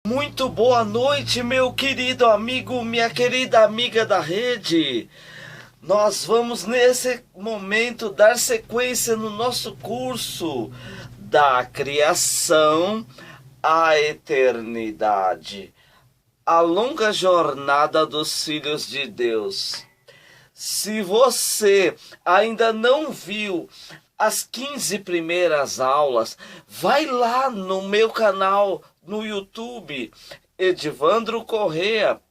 Muito boa noite, meu querido amigo, minha querida amiga da rede. Nós vamos nesse momento dar sequência no nosso curso da criação à eternidade, a longa jornada dos filhos de Deus. Se você ainda não viu as 15 primeiras aulas, vai lá no meu canal no YouTube, Edivandro Corrêa,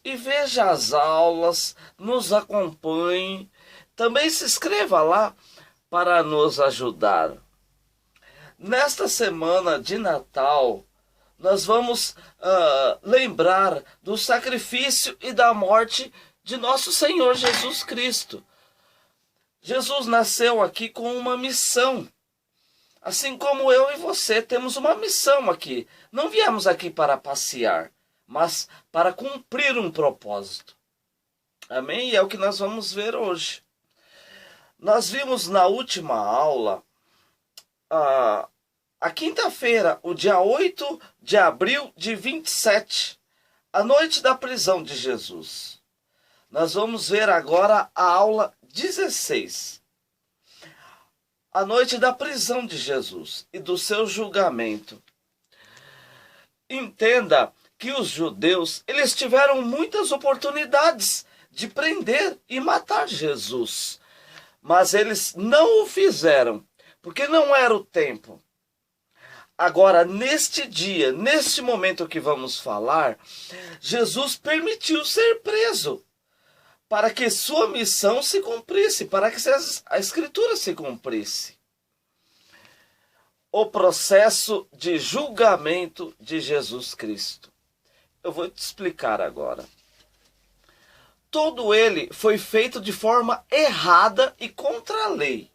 e veja as aulas, nos acompanhe. Também se inscreva lá para nos ajudar. Nesta semana de Natal, nós vamos lembrar do sacrifício e da morte de nosso Senhor Jesus Cristo. Jesus nasceu aqui com uma missão. Assim como eu e você temos uma missão aqui. Não viemos aqui para passear, mas para cumprir um propósito. Amém? E é o que nós vamos ver hoje. Nós vimos na última aula, a quinta-feira, o dia 8 de abril de 27, a noite da prisão de Jesus. Nós vamos ver agora a aula 16. A noite da prisão de Jesus e do seu julgamento. Entenda que os judeus, eles tiveram muitas oportunidades de prender e matar Jesus. Mas eles não o fizeram, porque não era o tempo. Agora, neste dia, neste momento que vamos falar, Jesus permitiu ser preso, para que sua missão se cumprisse, para que a Escritura se cumprisse. O processo de julgamento de Jesus Cristo. Eu vou te explicar agora. Todo ele foi feito de forma errada e contra a lei.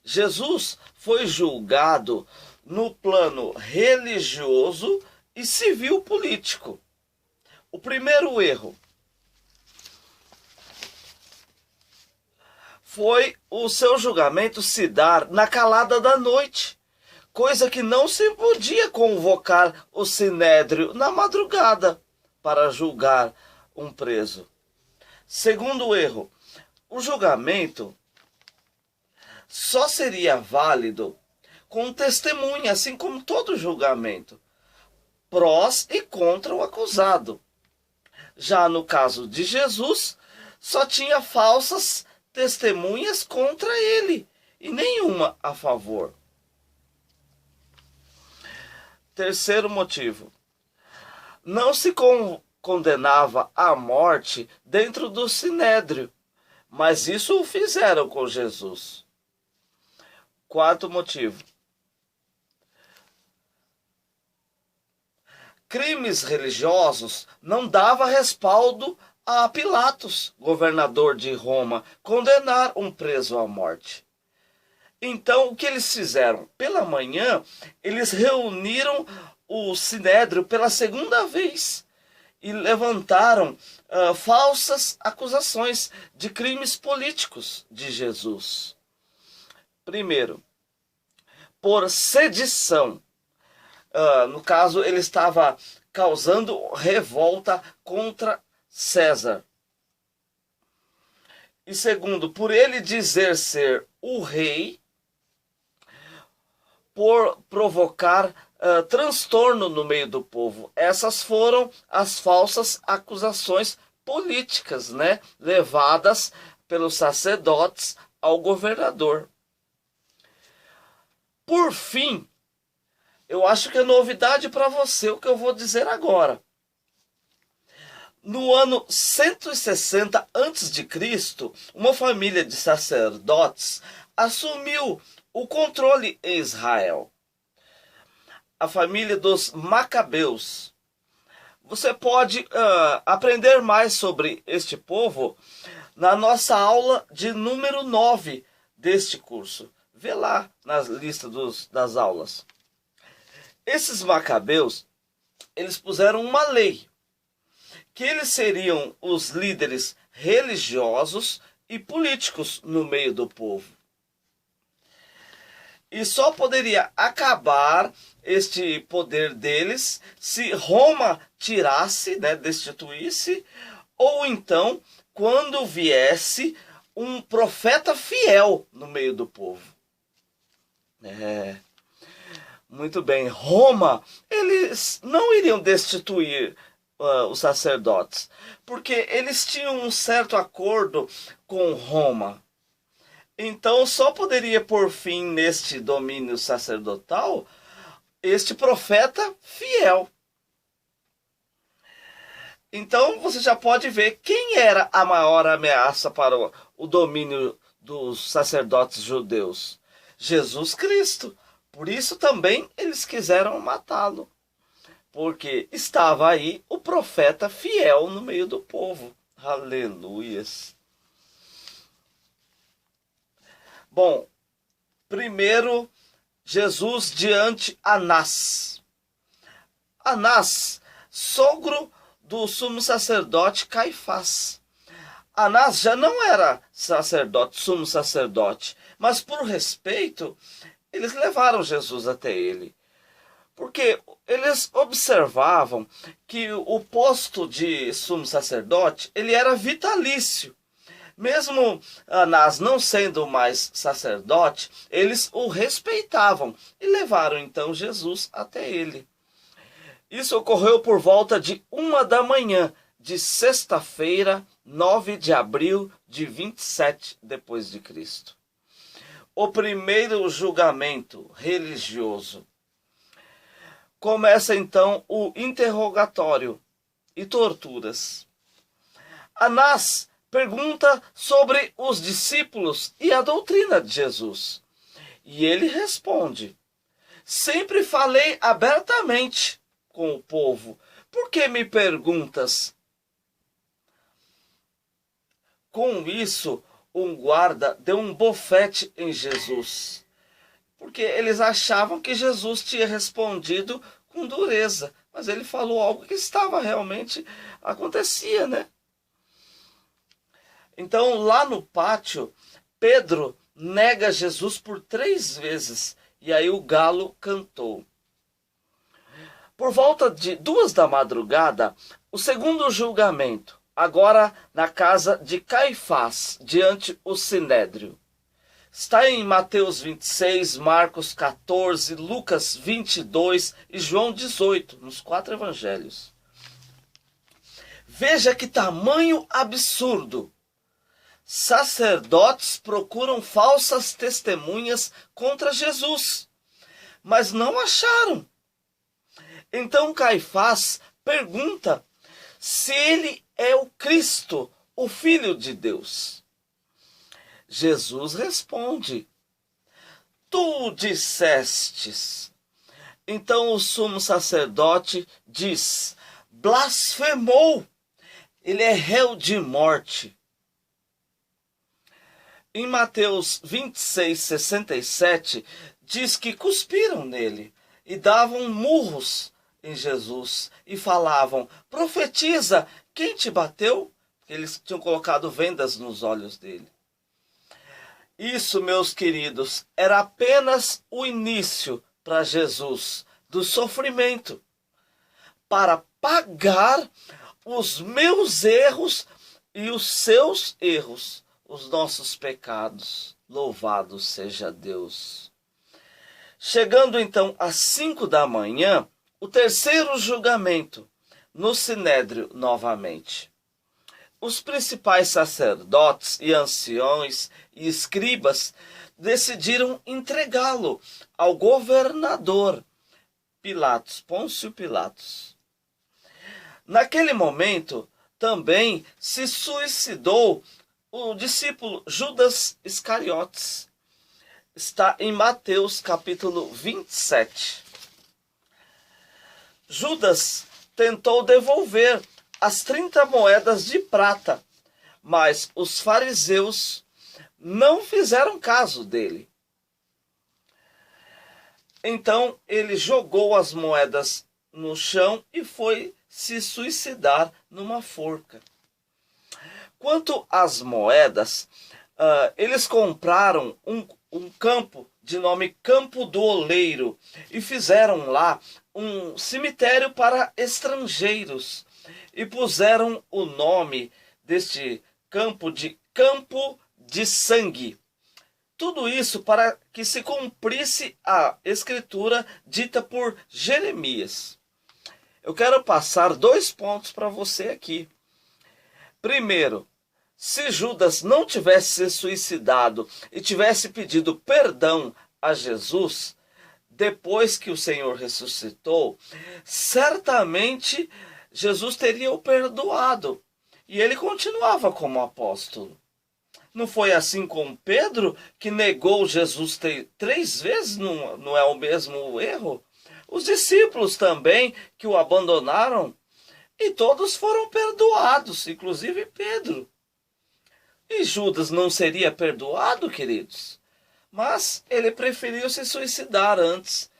Jesus foi julgado no plano religioso e civil político. O primeiro erro foi o seu julgamento se dar na calada da noite, coisa que não se podia convocar o sinédrio na madrugada para julgar um preso. Segundo erro, o julgamento só seria válido com testemunha, assim como todo julgamento, prós e contra o acusado. Já no caso de Jesus, só tinha falsas testemunhas contra ele e nenhuma a favor. Terceiro motivo. Não se condenava à morte dentro do sinédrio, mas isso o fizeram com Jesus. Quarto motivo. Crimes religiosos não dava respaldo a Pilatos, governador de Roma, condenar um preso à morte. Então, o que eles fizeram? Pela manhã, eles reuniram o sinédrio pela segunda vez e levantaram falsas acusações de crimes políticos de Jesus. Primeiro, por sedição. No caso, ele estava causando revolta contra César. E segundo, por ele dizer ser o rei, por provocar transtorno no meio do povo. Essas foram as falsas acusações políticas, né, levadas pelos sacerdotes ao governador. Por fim, eu acho que é novidade para você o que eu vou dizer agora. No ano 160 a.C., uma família de sacerdotes assumiu o controle em Israel. A família dos Macabeus. Você pode aprender mais sobre este povo na nossa aula de número 9 deste curso. Vê lá na lista das aulas. Esses Macabeus, eles puseram uma lei, que eles seriam os líderes religiosos e políticos no meio do povo. E só poderia acabar este poder deles se Roma tirasse, né, destituísse, ou então quando viesse um profeta fiel no meio do povo. Muito bem. Roma, eles não iriam destituir os sacerdotes, porque eles tinham um certo acordo com Roma. Então só poderia pôr fim neste domínio sacerdotal este profeta fiel. Então você já pode ver quem era a maior ameaça para o domínio dos sacerdotes judeus. Jesus Cristo. Por isso também eles quiseram matá-lo. Porque estava aí o profeta fiel no meio do povo. Aleluias. Bom, primeiro, Jesus diante Anás. Anás, sogro do sumo sacerdote Caifás. Anás já não era sacerdote, sumo sacerdote, mas por respeito, eles levaram Jesus até ele. Porque eles observavam que o posto de sumo sacerdote, ele era vitalício. Mesmo Anás não sendo mais sacerdote, eles o respeitavam e levaram então Jesus até ele. Isso ocorreu por volta de 1 da manhã de sexta-feira, 9 de abril de 27 depois de Cristo. O primeiro julgamento religioso. Começa então o interrogatório e torturas. Anás pergunta sobre os discípulos e a doutrina de Jesus. E ele responde: sempre falei abertamente com o povo. Por que me perguntas? Com isso, um guarda deu um bofete em Jesus, porque eles achavam que Jesus tinha respondido com dureza, mas ele falou algo que estava realmente acontecia, né? Então, lá no pátio, Pedro nega Jesus por 3 vezes, e aí o galo cantou. Por volta de 2 da madrugada, o segundo julgamento, agora na casa de Caifás, diante o Sinédrio. Está em Mateus 26, Marcos 14, Lucas 22 e João 18, nos 4 evangelhos. Veja que tamanho absurdo! Sacerdotes procuram falsas testemunhas contra Jesus, mas não acharam. Então Caifás pergunta se ele é o Cristo, o Filho de Deus. Jesus responde: tu dissestes. Então o sumo sacerdote diz: blasfemou, ele é réu de morte. Em Mateus 26, 67, diz que cuspiram nele e davam murros em Jesus e falavam: profetiza, quem te bateu? Eles tinham colocado vendas nos olhos dele. Isso, meus queridos, era apenas o início para Jesus do sofrimento, para pagar os meus erros e os seus erros, os nossos pecados. Louvado seja Deus. Chegando então às 5 da manhã, o terceiro julgamento, no Sinédrio novamente. Os principais sacerdotes e anciões e escribas decidiram entregá-lo ao governador Pilatos, Pôncio Pilatos. Naquele momento, também se suicidou o discípulo Judas Iscariotes. Está em Mateus capítulo 27. Judas tentou devolver as 30 moedas de prata, mas os fariseus não fizeram caso dele. Então ele jogou as moedas no chão e foi se suicidar numa forca. Quanto às moedas, eles compraram um campo de nome Campo do Oleiro e fizeram lá um cemitério para estrangeiros e puseram o nome deste campo de Campo de Sangue. Tudo isso para que se cumprisse a escritura dita por Jeremias. Eu quero passar 2 pontos para você aqui. Primeiro, se Judas não tivesse se suicidado e tivesse pedido perdão a Jesus, depois que o Senhor ressuscitou, certamente Jesus teria o perdoado. E ele continuava como apóstolo. Não foi assim com Pedro, que negou Jesus 3 vezes? Não é o mesmo erro? Os discípulos também, que o abandonaram, e todos foram perdoados, inclusive Pedro. E Judas não seria perdoado, queridos? Mas ele preferiu se suicidar antes.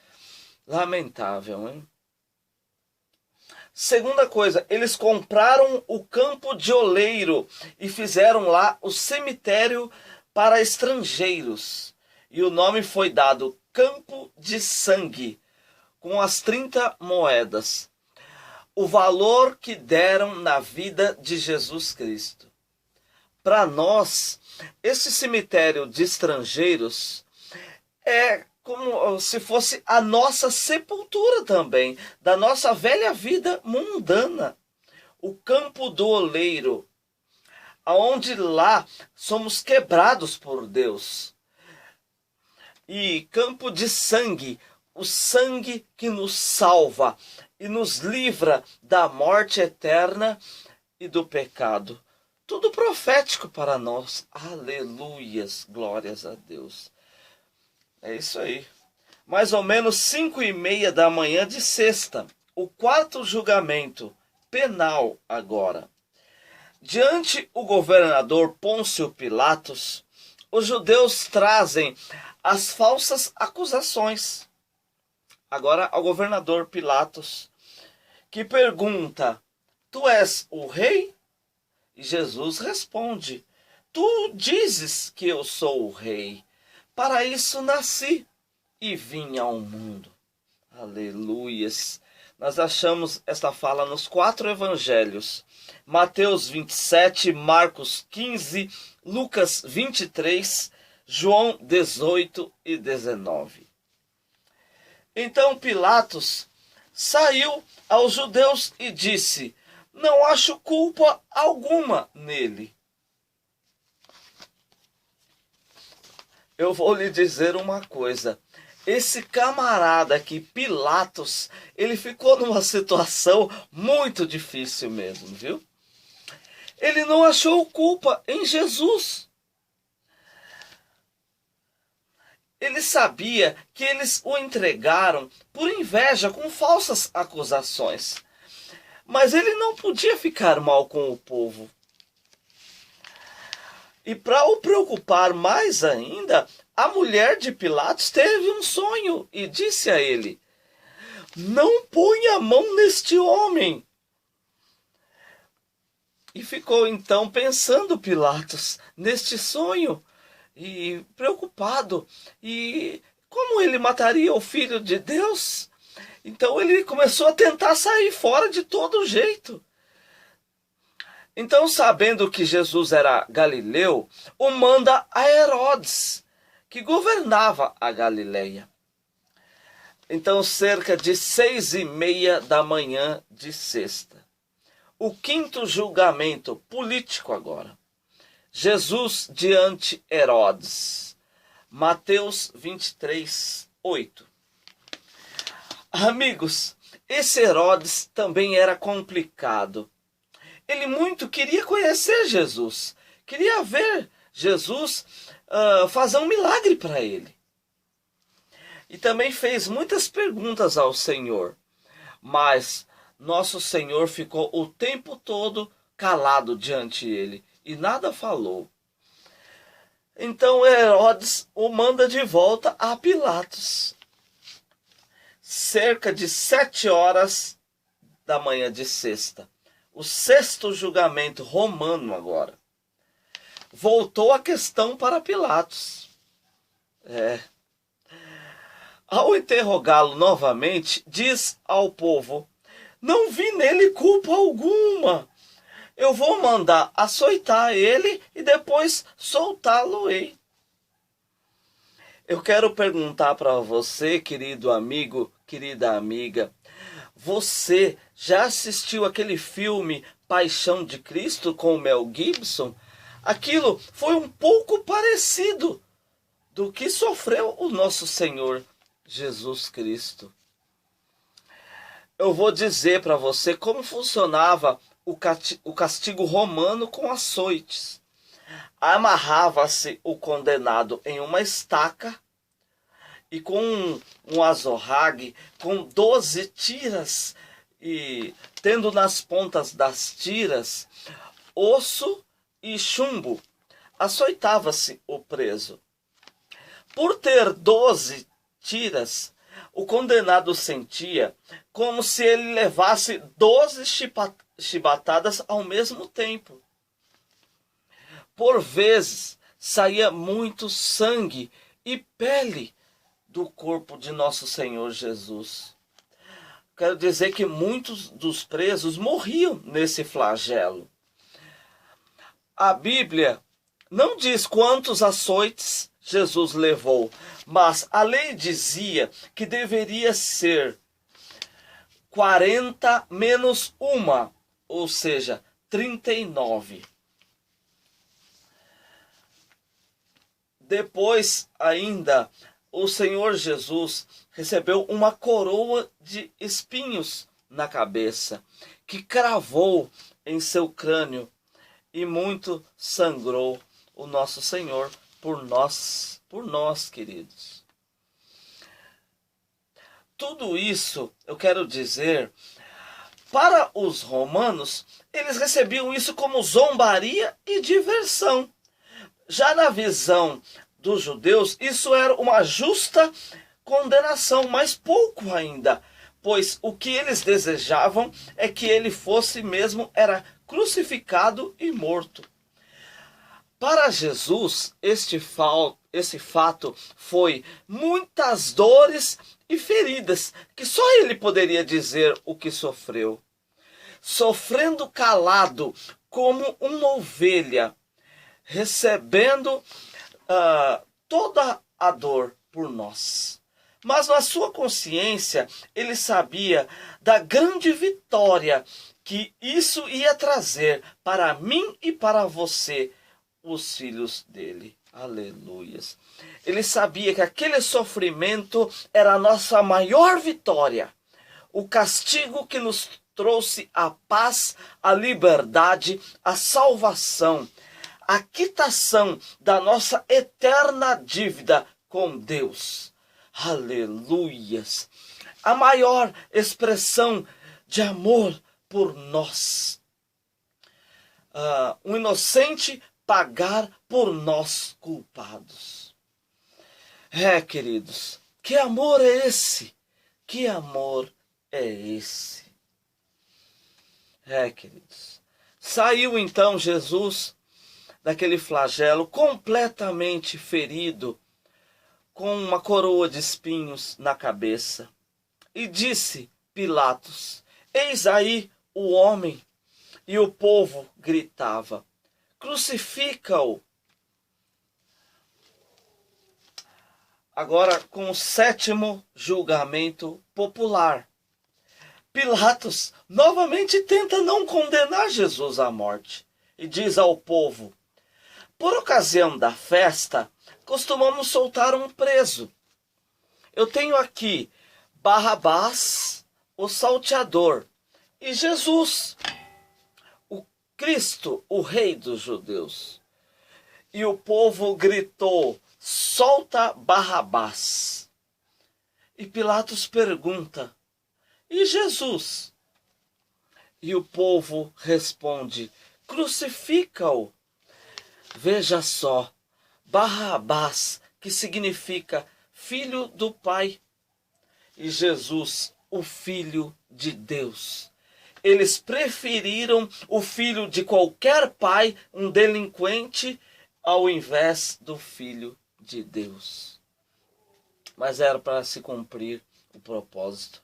Lamentável, hein? Segunda coisa, eles compraram o Campo de Oleiro e fizeram lá o cemitério para estrangeiros. E o nome foi dado Campo de Sangue, com as 30 moedas. O valor que deram na vida de Jesus Cristo. Para nós, esse cemitério de estrangeiros é como se fosse a nossa sepultura também, da nossa velha vida mundana. O Campo do Oleiro, aonde lá somos quebrados por Deus. E Campo de Sangue, o sangue que nos salva e nos livra da morte eterna e do pecado. Tudo profético para nós. Aleluias, glórias a Deus. É isso aí. Mais ou menos 5:30 da manhã de sexta. O 4º julgamento penal agora. Diante o governador Pôncio Pilatos, os judeus trazem as falsas acusações. Agora ao governador Pilatos, que pergunta: tu és o rei? E Jesus responde: tu dizes que eu sou o rei. Para isso nasci e vim ao mundo. Aleluias. Nós achamos esta fala nos 4 evangelhos. Mateus 27, Marcos 15, Lucas 23, João 18 e 19. Então Pilatos saiu aos judeus e disse: não acho culpa alguma nele. Eu vou lhe dizer uma coisa. Esse camarada aqui, Pilatos, ele ficou numa situação muito difícil mesmo, viu? Ele não achou culpa em Jesus. Ele sabia que eles o entregaram por inveja, com falsas acusações. Mas ele não podia ficar mal com o povo. E para o preocupar mais ainda, a mulher de Pilatos teve um sonho e disse a ele: não ponha a mão neste homem. E ficou então pensando Pilatos neste sonho e preocupado. E como ele mataria o Filho de Deus? Então ele começou a tentar sair fora de todo jeito. Então, sabendo que Jesus era galileu, o manda a Herodes, que governava a Galileia. Então, cerca de 6:30 da manhã de sexta. O 5º julgamento político agora. Jesus diante Herodes. Mateus 23, 8. Amigos, esse Herodes também era complicado. Ele muito queria conhecer Jesus. Queria ver Jesus fazer um milagre para ele. E também fez muitas perguntas ao Senhor. Mas nosso Senhor ficou o tempo todo calado diante dele e nada falou. Então Herodes o manda de volta a Pilatos. Cerca de 7 da manhã de sexta. O 6º julgamento romano agora. Voltou a questão para Pilatos. É. Ao interrogá-lo novamente, diz ao povo: não vi nele culpa alguma. Eu vou mandar açoitar ele e depois soltá-lo-ei. Eu quero perguntar para você, querido amigo, querida amiga, você já assistiu aquele filme Paixão de Cristo com o Mel Gibson? Aquilo foi um pouco parecido do que sofreu o nosso Senhor Jesus Cristo. Eu vou dizer para você como funcionava o castigo romano com açoites. Amarrava-se o condenado em uma estaca e com um azorrague com 12 tiras, e tendo nas pontas das tiras osso e chumbo, açoitava-se o preso. Por ter 12 tiras, o condenado sentia como se ele levasse 12 chibatadas ao mesmo tempo. Por vezes saía muito sangue e pele do corpo de nosso Senhor Jesus. Quero dizer que muitos dos presos morriam nesse flagelo. A Bíblia não diz quantos açoites Jesus levou, mas a lei dizia que deveria ser 40 menos uma, ou seja, 39. Depois ainda, o Senhor Jesus recebeu uma coroa de espinhos na cabeça, que cravou em seu crânio, e muito sangrou o nosso Senhor por nós, queridos. Tudo isso, eu quero dizer, para os romanos, eles recebiam isso como zombaria e diversão. Já na visão dos judeus, isso era uma justa condenação, mas pouco ainda, pois o que eles desejavam é que ele fosse mesmo era crucificado e morto. Para Jesus, esse fato foi muitas dores e feridas, que só ele poderia dizer o que sofreu. Sofrendo calado como uma ovelha, recebendo toda a dor por nós. Mas na sua consciência, ele sabia da grande vitória que isso ia trazer para mim e para você, os filhos dele. Aleluias. Ele sabia que aquele sofrimento era a nossa maior vitória. O castigo que nos trouxe a paz, a liberdade, a salvação, a quitação da nossa eterna dívida com Deus. Aleluias. A maior expressão de amor por nós. Um inocente pagar por nós culpados. Queridos, que amor é esse? Que amor é esse? Queridos. Saiu então Jesus daquele flagelo completamente ferido, com uma coroa de espinhos na cabeça. E disse Pilatos: eis aí o homem. E o povo gritava: crucifica-o. Agora com o 7º julgamento popular. Pilatos novamente tenta não condenar Jesus à morte. E diz ao povo: por ocasião da festa, costumamos soltar um preso. Eu tenho aqui Barrabás, o salteador, e Jesus, o Cristo, o Rei dos judeus. E o povo gritou: solta Barrabás. E Pilatos pergunta: e Jesus? E o povo responde: crucifica-o. Veja só, Barrabás, que significa filho do Pai, e Jesus, o Filho de Deus. Eles preferiram o filho de qualquer pai, um delinquente, ao invés do Filho de Deus. mas era para se cumprir o propósito.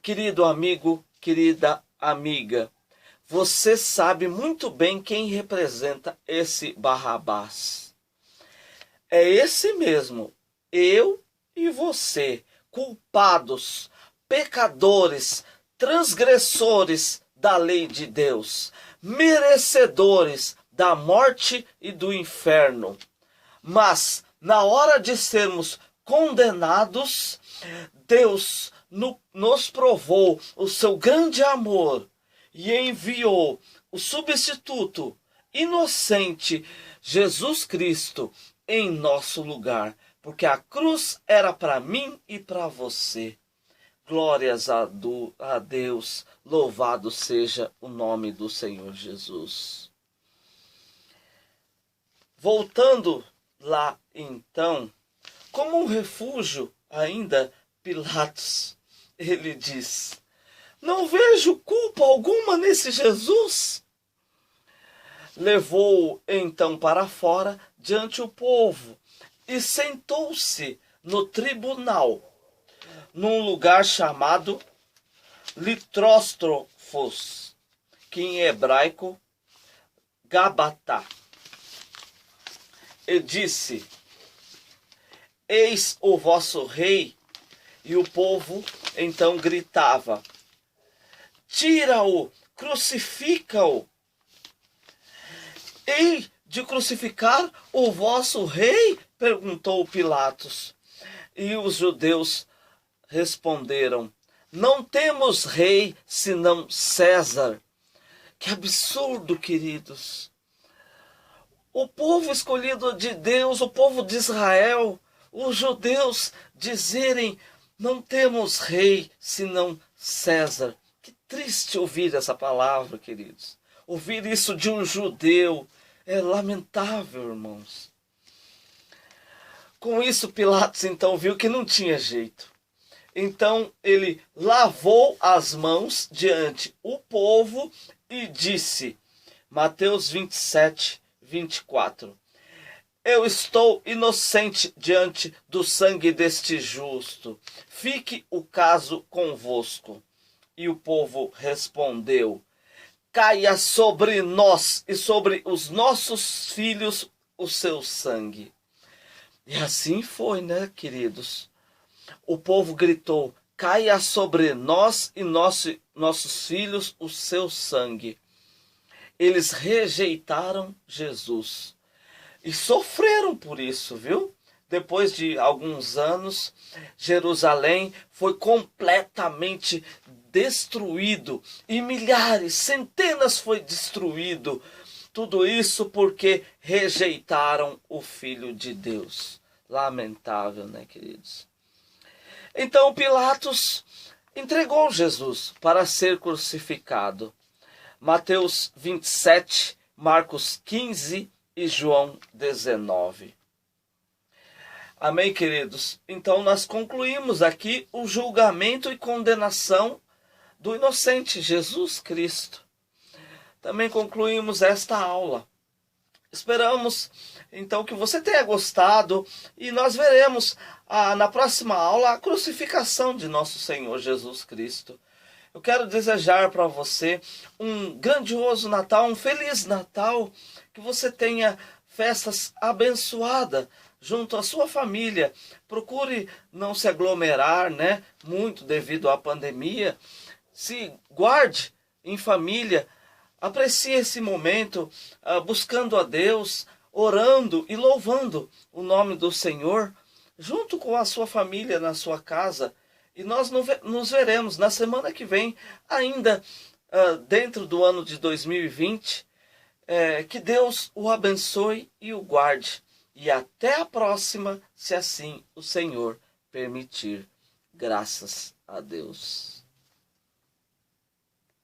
Querido amigo, querida amiga, você sabe muito bem quem representa esse Barrabás. É esse mesmo, eu e você, culpados, pecadores, transgressores da lei de Deus, merecedores da morte e do inferno. Mas, na hora de sermos condenados, Deus nos provou o seu grande amor e enviou o substituto inocente, Jesus Cristo, em nosso lugar, porque a cruz era para mim e para você. Glórias a Deus, louvado seja o nome do Senhor Jesus. Voltando lá então, como um refúgio ainda, Pilatos, ele diz: não vejo culpa alguma nesse Jesus. Levou-o então para fora diante o povo e sentou-se no tribunal, num lugar chamado Litróstrofos, que em hebraico Gabatá. E disse: eis o vosso rei. E o povo então gritava: tira-o, crucifica-o. Hei de crucificar o vosso rei? Perguntou Pilatos. E os judeus responderam: não temos rei senão César. Que absurdo, queridos! O povo escolhido de Deus, o povo de Israel, os judeus dizerem: não temos rei senão César. Que triste ouvir essa palavra, queridos. Ouvir isso de um judeu é lamentável, irmãos. Com isso, Pilatos então viu que não tinha jeito. Então ele lavou as mãos diante o povo e disse, Mateus 27, 24: eu estou inocente diante do sangue deste justo. Fique o caso convosco. E o povo respondeu: caia sobre nós e sobre os nossos filhos o seu sangue. E assim foi, né, queridos? O povo gritou: caia sobre nós e nossos filhos o seu sangue. Eles rejeitaram Jesus. E sofreram por isso, viu? Depois de alguns anos, Jerusalém foi completamente destruído. E milhares, centenas foi destruído. Tudo isso porque rejeitaram o Filho de Deus. Lamentável, né, queridos? Então Pilatos entregou Jesus para ser crucificado. Mateus 27, Marcos 15 e João 19. Amém, queridos? Então nós concluímos aqui o julgamento e condenação do inocente Jesus Cristo. Também concluímos esta aula. Esperamos então que você tenha gostado e nós veremos na próxima aula a crucificação de nosso Senhor Jesus Cristo. Eu quero desejar para você um grandioso Natal, um feliz Natal, que você tenha festas abençoadas junto à sua família. Procure não se aglomerar, né, muito devido à pandemia. Se guarde em família, aprecie esse momento, buscando a Deus, orando e louvando o nome do Senhor, junto com a sua família na sua casa. E nós nos veremos na semana que vem, ainda dentro do ano de 2020. Que Deus o abençoe e o guarde. E até a próxima, se assim o Senhor permitir. Graças a Deus.